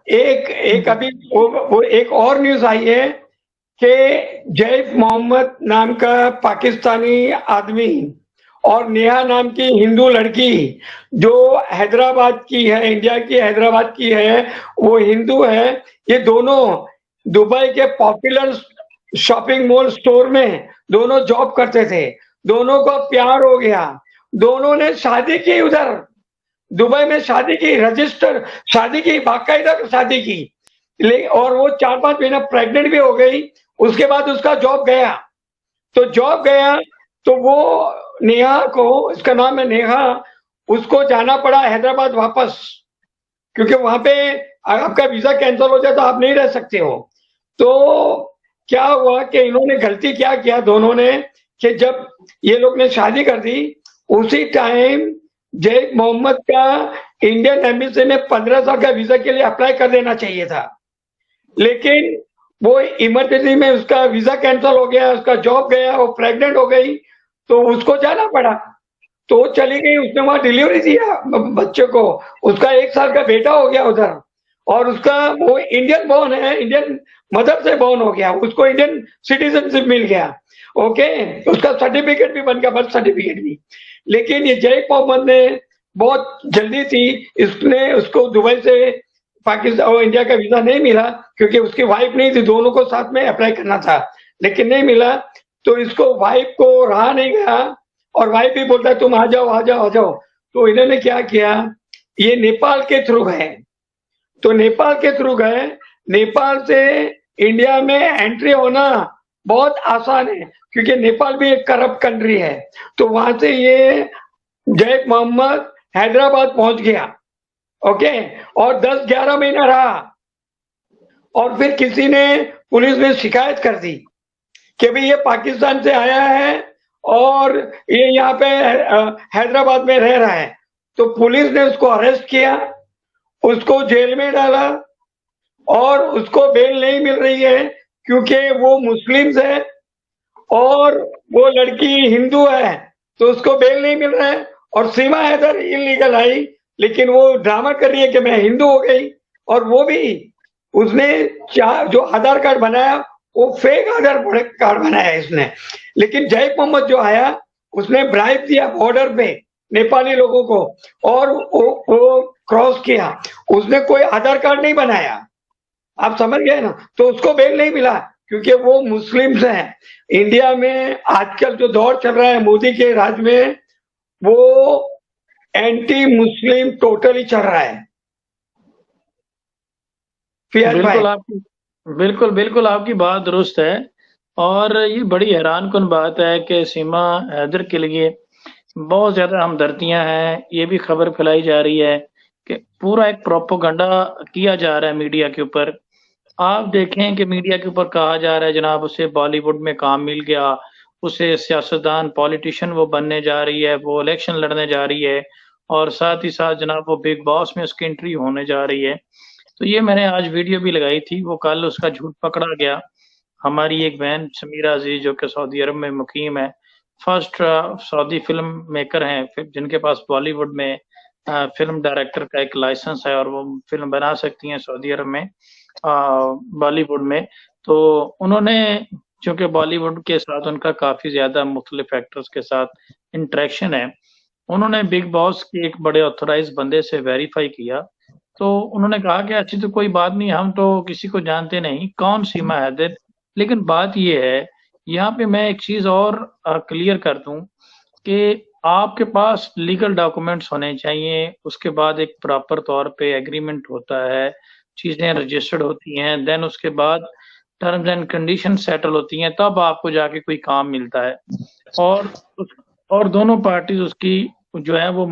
एक एक अभी वो एक और न्यूज आई है कि जैफ मोहम्मद नाम का पाकिस्तानी आदमी और नेहा नाम की हिंदू लड़की जो हैदराबाद की है, इंडिया की हैदराबाद की है, वो हिंदू है। ये दोनों दुबई के पॉपुलर शॉपिंग मॉल स्टोर में दोनों जॉब करते थे। दोनों को प्यार हो गया, दोनों ने शादी की, उधर दुबई में शादी की, रजिस्टर शादी की, बाकायदा शादी की। और वो 4-5 महीना प्रेग्नेंट भी हो गई। उसके बाद उसका जॉब गया, तो जॉब गया तो वो नेहा को, इसका नाम है नेहा, उसको जाना पड़ा हैदराबाद वापस, क्योंकि वहां पे आपका वीजा कैंसिल हो जाए तो आप नहीं रह सकते हो। तो क्या हुआ कि इन्होंने गलती क्या किया दोनों ने, कि जब ये लोग ने शादी कर दी, उसी टाइम जैफ मोहम्मद का इंडियन एम्बेसी में 15 साल का वीजा के लिए अप्लाई कर देना चाहिए था। लेकिन वो इमरजेंसी में उसका वीजा कैंसिल हो गया, उसका जॉब गया, वो प्रेग्नेंट हो गई, तो उसको जाना पड़ा। तो वो चली गई, उसने वहां डिलीवरी दिया बच्चे को। उसका 1 साल का बेटा हो गया उधर, और उसका वो इंडियन बॉर्न है, इंडियन मदर से बॉर्न हो गया, उसको इंडियन सिटीजनशिप मिल गया। ओके, उसका सर्टिफिकेट भी बन गया, बर्थ सर्टिफिकेट भी। लेकिन ये जैफ मोहम्मद ने बहुत जल्दी थी, इसने उसको दुबई से पाकिस्तान और इंडिया का वीजा नहीं मिला, क्योंकि उसकी वाइफ नहीं थी, दोनों को साथ में अप्लाई करना था, लेकिन नहीं मिला। तो इसको वाइफ को रहा नहीं गया, और वाइफ भी बोलता है तुम आ जाओ आ जाओ आ जाओ। तो इन्होंने क्या किया, ये नेपाल के थ्रू गए। तो नेपाल के थ्रू गए। नेपाल से इंडिया में एंट्री होना बहुत आसान है, क्योंकि नेपाल भी एक करप्ट कंट्री है। तो वहां से ये जैफ मोहम्मद हैदराबाद पहुंच गया। ओके, और 10-11 महीना रहा, और फिर किसी ने, पुलिस ने शिकायत कर दी कि भाई ये पाकिस्तान से आया है और ये यहाँ पे हैदराबाद में रह रहा है। तो पुलिस ने उसको अरेस्ट किया, उसको जेल में डाला, और उसको बेल नहीं मिल रही है क्योंकि वो मुस्लिम है और वो लड़की हिंदू है, तो उसको बेल नहीं मिल रहा है। और सीमा हैदर इलीगल आई, लेकिन वो ड्रामा कर रही है कि मैं हिंदू हो गई। और वो भी उसने जो आधार कार्ड बनाया, वो फेक आधार कार्ड बनाया इसने। लेकिन जैफ मोहम्मद जो आया, उसने ब्राइब दिया बॉर्डर पे नेपाली लोगों को, और वो क्रॉस किया। उसने कोई आधार कार्ड नहीं बनाया, आप समझ गए ना। तो उसको बेल नहीं मिला, क्योंकि वो मुस्लिम्स हैं। इंडिया में आजकल जो दौर चल रहा है मोदी के राज में, वो एंटी मुस्लिम टोटली चल रहा है। बिल्कुल बिल्कुल आपकी बात दुरुस्त है। और ये बड़ी हैरानकुन बात है कि सीमा हैदर के लिए बहुत ज्यादा हमदर्दियां हैं। ये भी खबर फैलाई जा रही है कि पूरा एक प्रोपोगंडा किया जा रहा है मीडिया के ऊपर। आप देखें कि मीडिया के ऊपर कहा जा रहा है जनाब उसे बॉलीवुड में काम मिल गया, उसे सियासतदान पॉलिटिशियन वो बनने जा रही है, वो इलेक्शन लड़ने जा रही है, और साथ ही साथ जनाब वो बिग बॉस में उसकी एंट्री होने जा रही है। तो ये मैंने आज वीडियो भी लगाई थी, वो कल उसका झूठ पकड़ा गया। हमारी एक बहन समीरा अजीज जो कि सऊदी अरब में मुकीम है, फर्स्ट सऊदी फिल्म मेकर हैं जिनके पास बॉलीवुड में फिल्म डायरेक्टर का एक लाइसेंस है, और वो फिल्म बना सकती हैं सऊदी अरब में बॉलीवुड में। तो उन्होंने, चूंकि बॉलीवुड के साथ उनका काफी ज्यादा मुख्तलिफ एक्टर्स के साथ इंटरेक्शन है, उन्होंने बिग बॉस के एक बड़े ऑथोराइज बंदे से वेरीफाई किया। तो उन्होंने कहा कि अच्छी तो कोई बात नहीं, हम तो किसी को जानते नहीं कौन सीमा हैदर। लेकिन बात ये है, यहाँ पे मैं एक चीज और क्लियर कर दूं कि आपके पास लीगल डॉक्यूमेंट्स होने चाहिए, उसके बाद एक प्रॉपर तौर पे एग्रीमेंट होता है, चीजें रजिस्टर्ड होती हैं, देन उसके बाद टर्म्स एंड कंडीशन सेटल होती हैं, तब आपको जाके कोई काम मिलता है। और और दोनों पार्टीज उसकी जो है वो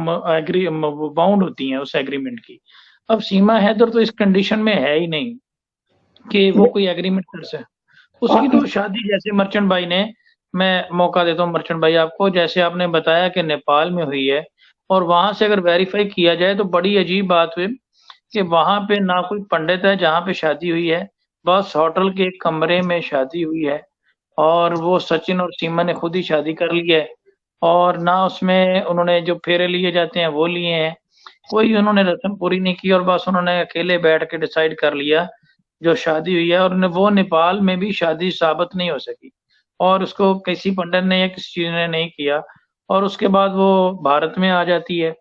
बाउंड होती हैं उस एग्रीमेंट की। अब सीमा हैदर तो इस कंडीशन में है ही नहीं कि वो कोई एग्रीमेंट कर सके। उसकी तो शादी, जैसे मर्चेंट भाई ने, मैं मौका देता हूँ मर्चेंट भाई आपको, जैसे आपने बताया कि नेपाल में हुई है, और वहां से अगर वेरीफाई किया जाए तो बड़ी अजीब बात हुई कि वहां पे ना कोई पंडित है जहाँ पे शादी हुई है, बस होटल के एक कमरे में शादी हुई है, और वो सचिन और सीमा ने खुद ही शादी कर ली है, और ना उसमें उन्होंने जो फेरे लिए जाते हैं वो लिए हैं। कोई उन्होंने रस्म पूरी नहीं की और बस उन्होंने अकेले बैठ के डिसाइड कर लिया जो शादी हुई है, और वो नेपाल में भी शादी साबित नहीं हो सकी और उसको किसी पंडित ने या किसी चीज ने नहीं किया, और उसके बाद वो भारत में आ जाती है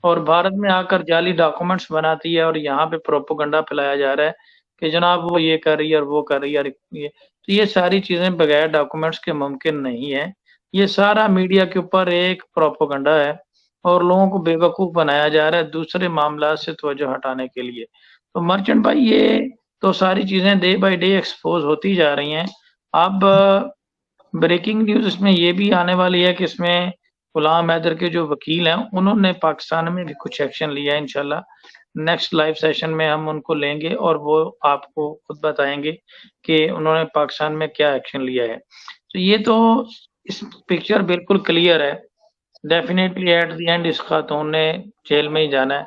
और भारत में आकर जाली डॉक्यूमेंट्स बनाती है और यहाँ पे प्रोपोगंडा फैलाया जा रहा है कि जनाब वो ये कर रही है और वो कर रही है और ये, तो ये सारी चीजें बगैर डॉक्यूमेंट्स के मुमकिन नहीं है। ये सारा मीडिया के ऊपर एक प्रोपोगंडा है और लोगों को बेवकूफ बनाया जा रहा है दूसरे मामला से तवज्जो हटाने के लिए। तो मर्चेंट भाई, ये तो सारी चीजें डे बाय डे एक्सपोज होती जा रही हैं। अब ब्रेकिंग न्यूज इसमें ये भी आने वाली है कि इसमें गुलाम हैदर के जो वकील हैं उन्होंने पाकिस्तान में भी कुछ एक्शन लिया है। इंशाल्लाह नेक्स्ट लाइव सेशन में हम उनको लेंगे और वो आपको खुद बताएंगे कि उन्होंने पाकिस्तान में क्या एक्शन लिया है। तो ये तो इस पिक्चर बिल्कुल क्लियर है। डेफिनेटली एट द एंड इस खातून ने जेल में ही जाना है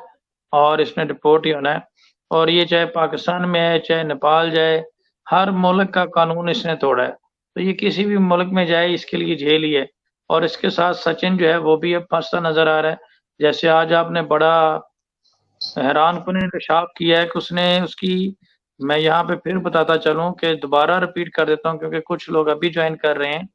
और इसने डिपोर्ट ही होना है, और ये चाहे पाकिस्तान में है चाहे नेपाल जाए, हर मुल्क का कानून इसने तोड़ा है, तो ये किसी भी मुल्क में जाए इसके लिए जेल ही है। और इसके साथ सचिन जो है वो भी अब फंसता नजर आ रहा है। जैसे आज आपने बड़ा हैरानकुन इंकशाफ किया है कि उसने उसकी, मैं यहाँ पे फिर बताता चलूं कि दोबारा रिपीट कर देता हूँ क्योंकि कुछ लोग अभी ज्वाइन कर रहे हैं।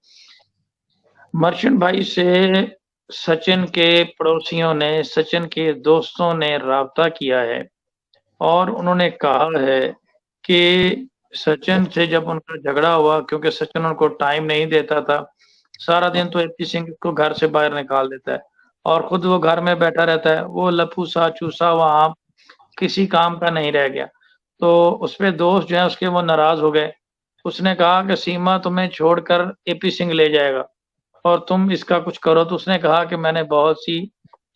मर्चेंट भाई से सचिन के पड़ोसियों ने, सचिन के दोस्तों ने राब्ता किया है और उन्होंने कहा है कि सचिन से जब उनका झगड़ा हुआ, क्योंकि सचिन उनको टाइम नहीं देता था, सारा दिन तो एपी सिंह को घर से बाहर निकाल देता है और खुद वो घर में बैठा रहता है, वो लपू सा चूसा वहां किसी काम का नहीं रह गया। तो उसपे दोस्त जो है उसके वो नाराज हो गए। उसने कहा कि सीमा तुम्हें छोड़कर एपी सिंह ले जाएगा और तुम इसका कुछ करो। तो उसने कहा कि मैंने बहुत सी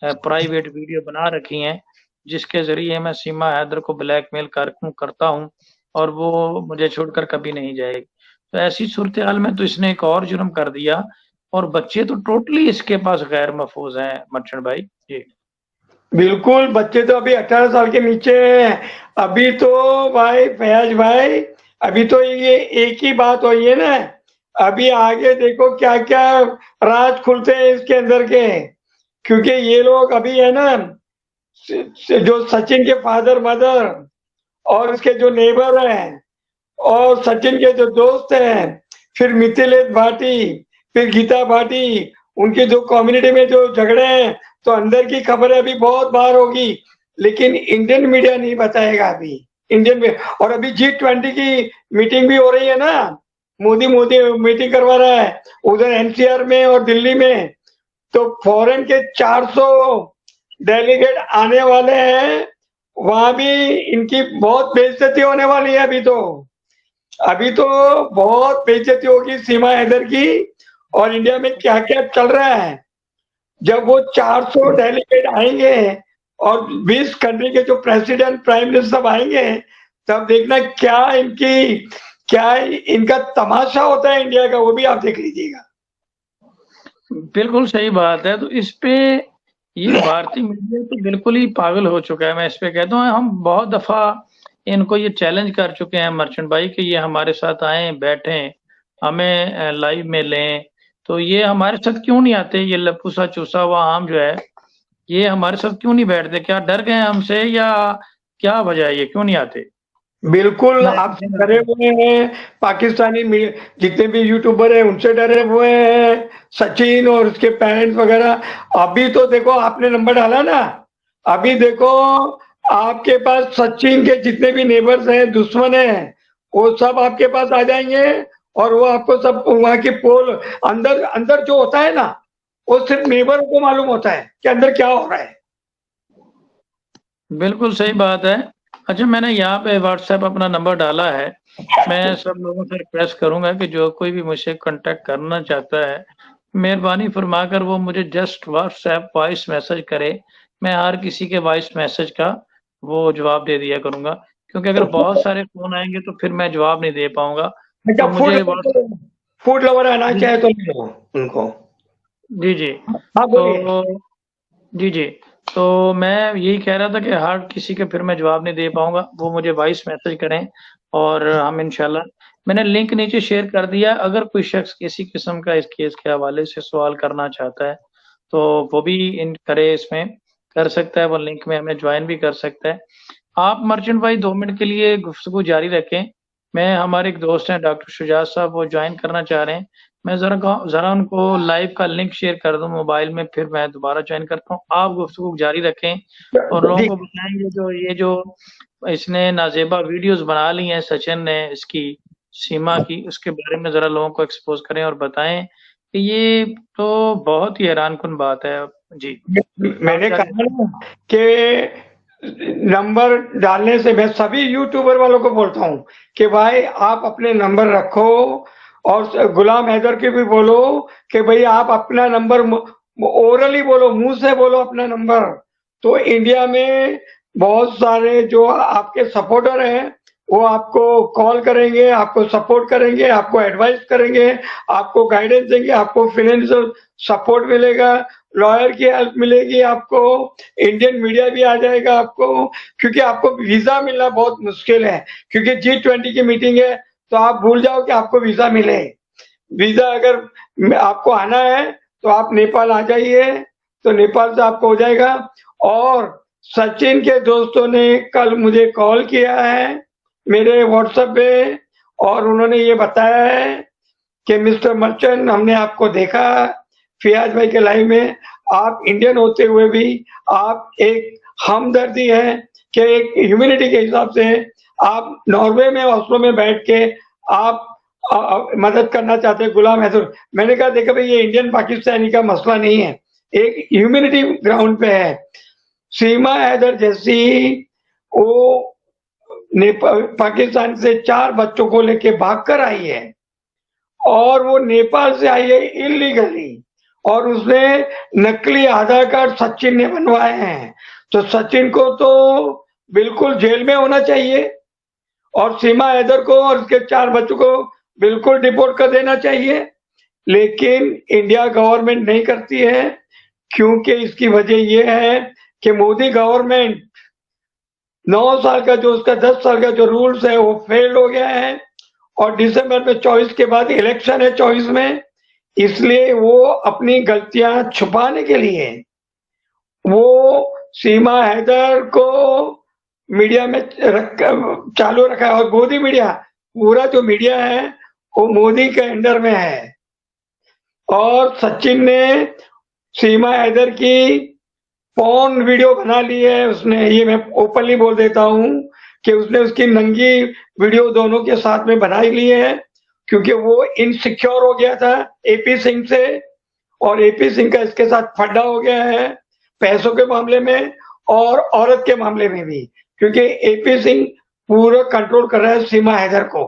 प्राइवेट वीडियो बना रखी हैं जिसके जरिए मैं सीमा हैदर को ब्लैकमेल करता हूँ और वो मुझे छोड़कर कभी नहीं जाएगी। तो ऐसी सूरत हाल में तो इसने एक और जुर्म कर दिया और बच्चे तो टोटली इसके पास गैर महफूज हैं मर्चेंट भाई जी। बिल्कुल, बच्चे तो अभी 18 साल के नीचे हैं। अभी तो भाई फयाज भाई, अभी तो ये एक ही बात हुई है ना, अभी आगे देखो क्या क्या राज खुलते हैं इसके अंदर के। क्योंकि ये लोग अभी है ना, जो सचिन के फादर मदर और उसके जो नेबर हैं और सचिन के जो दोस्त हैं, फिर मिथिलेश भाटी, फिर गीता भाटी, उनके जो कम्युनिटी में जो झगड़े हैं, तो अंदर की खबरें अभी बहुत बाहर होगी, लेकिन इंडियन मीडिया नहीं बताएगा अभी। इंडियन में और अभी G20 की मीटिंग भी हो रही है ना, मोदी मोदी मीटिंग करवा रहा है उधर एनसीआर में और दिल्ली में, तो फॉरेन के 400 डेलीगेट आने वाले हैं। वहां भी इनकी बहुत बेइज्जती होने वाली है। अभी तो बहुत बेइज्जती होगी सीमा हैदर की। और इंडिया में क्या क्या चल रहा है, जब वो 400 डेलीगेट आएंगे और 20 कंट्री के जो प्रेसिडेंट प्राइम मिनिस्टर सब आएंगे, तब देखना क्या इनका तमाशा होता है इंडिया का, वो भी आप देख लीजिएगा। बिल्कुल सही बात है। तो इस पे ये भारतीय मीडिया तो बिल्कुल ही पागल हो चुका है। मैं इस पे कहता हूँ हम बहुत दफा इनको ये चैलेंज कर चुके हैं मर्चेंट भाई कि ये हमारे साथ आए बैठें, हमें लाइव में लें। तो ये हमारे साथ क्यों नहीं आते? ये लपूसा चूसा हुआ आम जो है, ये हमारे साथ क्यों नहीं बैठते? क्या डर गए हमसे या क्या वजह है, ये क्यों नहीं आते? बिल्कुल आपसे डरे हुए हैं। पाकिस्तानी जितने भी यूट्यूबर हैं उनसे डरे हुए हैं, सचिन और उसके पेरेंट्स वगैरह। अभी तो देखो आपने नंबर डाला ना, अभी देखो आपके पास सचिन के जितने भी नेबर्स हैं, दुश्मन हैं, वो सब आपके पास आ जाएंगे और वो आपको सब वहां की पोल अंदर अंदर जो होता है ना, वो सिर्फ नेबर को मालूम होता है कि अंदर क्या हो रहा है। बिल्कुल सही बात है। अच्छा, मैंने यहाँ पे व्हाट्सएप अपना नंबर डाला है। मैं सब लोगों से रिक्वेस्ट करूंगा कि जो कोई भी मुझसे कांटेक्ट करना चाहता है, मेहरबानी फरमाकर वो मुझे जस्ट व्हाट्सएप वॉइस मैसेज करे। मैं हर किसी के वॉइस मैसेज का वो जवाब दे दिया करूंगा, क्योंकि अगर बहुत सारे फोन आएंगे तो फिर मैं जवाब नहीं दे पाऊंगा। अच्छा, तो मुझे फूड लवर आना चाहे तो ले लो उनको। जी जी। हाँ बोलिए। तो जी जी, तो मैं यही कह रहा था कि हर किसी के फिर मैं जवाब नहीं दे पाऊंगा, वो मुझे वॉइस मैसेज करें और हम इंशाल्लाह, मैंने लिंक नीचे शेयर कर दिया। अगर कोई शख्स किसी किस्म का इस केस के हवाले से सवाल करना चाहता है तो वो भी इन करे इसमें, कर सकता है, वो लिंक में हमें ज्वाइन भी कर सकता है। आप मर्चेंट भाई 2 मिनट के लिए गुफ्तगू जारी रखें। मैं हमारे एक दोस्त हैं डॉक्टर शुजात साहब, वो ज्वाइन करना चाह रहे हैं। मैं ज़रा उनको लाइव का लिंक शेयर कर दूं मोबाइल में, फिर मैं दोबारा ज्वाइन करता हूँ। आप गुफ्तगू जारी रखें और लोगों जी को बताएंगे जो इसने नाजेबा वीडियोस बना ली हैं सचिन ने, इसकी सीमा की, उसके बारे में ज़रा लोगों को एक्सपोज करें और बताएं कि ये तो बहुत ही हैरानकुन बात है। जी, आप मैंने जारी कहा ना कि नंबर डालने से मैं सभी यूट्यूबर वालों को बोलता हूँ कि भाई आप अपने नंबर रखो, और गुलाम हैदर के भी बोलो कि भाई आप अपना नंबर ओरली बोलो, मुंह से बोलो अपना नंबर। तो इंडिया में बहुत सारे जो आपके सपोर्टर हैं वो आपको कॉल करेंगे, आपको सपोर्ट करेंगे, आपको एडवाइस करेंगे, आपको गाइडेंस देंगे, आपको फाइनेंशियल सपोर्ट मिलेगा, लॉयर की हेल्प मिलेगी आपको, इंडियन मीडिया भी आ जाएगा आपको, क्योंकि आपको वीजा मिलना बहुत मुश्किल है, क्योंकि G20 की मीटिंग है, तो आप भूल जाओ कि आपको वीजा मिले। वीजा अगर आपको आना है तो आप नेपाल आ जाइए, तो नेपाल से आपको हो जाएगा। और सचिन के दोस्तों ने कल मुझे कॉल किया है मेरे व्हाट्सएप पे, और उन्होंने ये बताया है कि मिस्टर मर्चेंट, हमने आपको देखा फियाज भाई के लाइव में, आप इंडियन होते हुए भी आप एक हमदर्दी है कि एक ह्यूमैनिटी के हिसाब से आप नॉर्वे में, ऑस्लो में बैठ के आप मदद करना चाहते हैं गुलाम हैदर। मैंने कहा देखा भाई, ये इंडियन पाकिस्तानी का मसला नहीं है, एक ह्यूमैनिटी ग्राउंड पे है। सीमा हैदर जैसी वो नेपाल पाकिस्तान से 4 बच्चों को लेके भागकर आई है, और वो नेपाल से आई है इलीगली, और उसने नकली आधार कार्ड सचिन ने बनवाए हैं। तो सचिन को तो बिल्कुल जेल में होना चाहिए, और सीमा हैदर को और उसके 4 बच्चों को बिल्कुल डिपोर्ट कर देना चाहिए। लेकिन इंडिया गवर्नमेंट नहीं करती है, क्योंकि इसकी वजह यह है कि मोदी गवर्नमेंट 9 साल का जो उसका 10 साल का जो रूल्स है वो फेल हो गया है, और दिसंबर में 24 के बाद इलेक्शन है 24 में, इसलिए वो अपनी गलतियां छुपाने के लिए वो सीमा हैदर को मीडिया में चालू रखा है। और मोदी मीडिया, पूरा जो मीडिया है वो मोदी के अंडर में है। और सचिन ने सीमा हैदर की पॉर्न वीडियो बना ली है उसने, ये मैं ओपनली बोल देता हूँ कि उसने उसकी नंगी वीडियो दोनों के साथ में बनाई ली है, क्योंकि वो इनसिक्योर हो गया था एपी सिंह से, और एपी सिंह का इसके साथ फड्डा हो गया है पैसों के मामले में और औरत के मामले में भी, क्योंकि एपी सिंह पूरा कंट्रोल कर रहा है सीमा हैदर को।